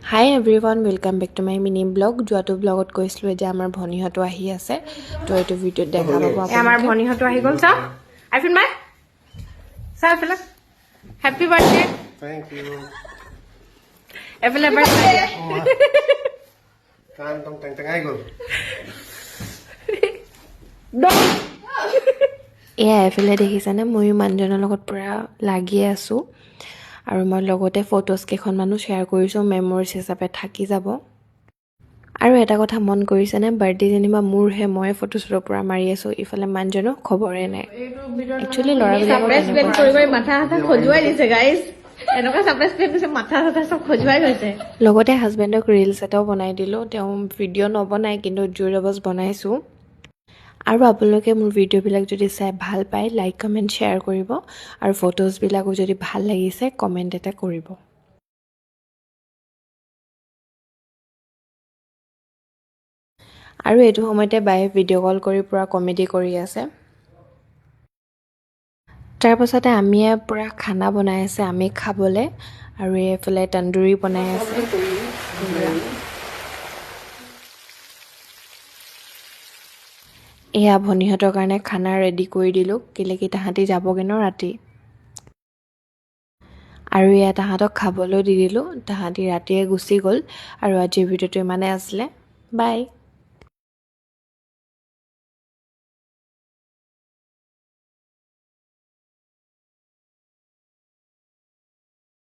High everyone welcome back to my mini blog যোৱাটো ব্লগত কৈছিলোঁ যে আমাৰ ভনীহঁতো আহি আছে তো এইটো ভিডিঅ'ত দেখা পাব আমাৰ ভনীহঁতো আহি গ'ল চাওক আইফোন বাই চাওক এইফালে হেপী বাৰ্থডে Thank you. এইফালে এবাৰ চাই দিয়া Kan tong teng teng ai gol. এয়া এফালে দেখিছানে ময়ো মানুহজনৰ লগত পূৰা লাগি আছোঁ আৰু মই লগতে ফটোজ কেইখনমানো শ্বেয়াৰ কৰিছোঁ মেমৰিজ হিচাপে থাকি যাব আৰু এটা কথা মন কৰিছেনে বাৰ্থডে যেনিবা মোৰহে মই ফটো চটো পূৰা মাৰি আছোঁ ইফালে মানুহজনৰ খবৰে নাই একচুৱেলি ল'ৰাবিলাকৰ কৰিব মাথা হাথা খজুৱাই দিছে গাইজ এনেকুৱা সাৰপ্ৰাইজ প্লেন দিছে মাথা হাথা চব খজুৱাই গৈছে লগতে হাজবেণ্ডক ৰিলছ এটাও বনাই দিলোঁ তেওঁ ভিডিঅ' নবনাই কিন্তু জুৰবজ বনাইছোঁ আৰু আপোনালোকে মোৰ ভিডিঅ'বিলাক যদি চাই ভাল পায় লাইক কমেণ্ট শ্বেয়াৰ কৰিব আৰু ফটোজবিলাকো যদি ভাল লাগিছে কমেণ্ট এটা কৰিব আৰু এইটো সময়তে বায়ে ভিডিঅ' কল কৰি পূৰা কমেডি কৰি আছে তাৰপাছতে আমি পূৰা খানা বনাই আছে আমি খাবলৈ আৰু এইফালে তন্দুৰী বনাই আছে এয়া ভনীহঁতৰ কাৰণে খানা ৰেডি কৰি দিলোঁ কেলৈ কি তাহাঁতি যাবগৈ ন ৰাতি আৰু এয়া তাহাঁতক খাবলৈও দি দিলোঁ তাহাঁতি ৰাতিয়ে গুচি গ'ল আৰু আজিৰ ভিডিঅ'টো ইমানে আছিলে বাই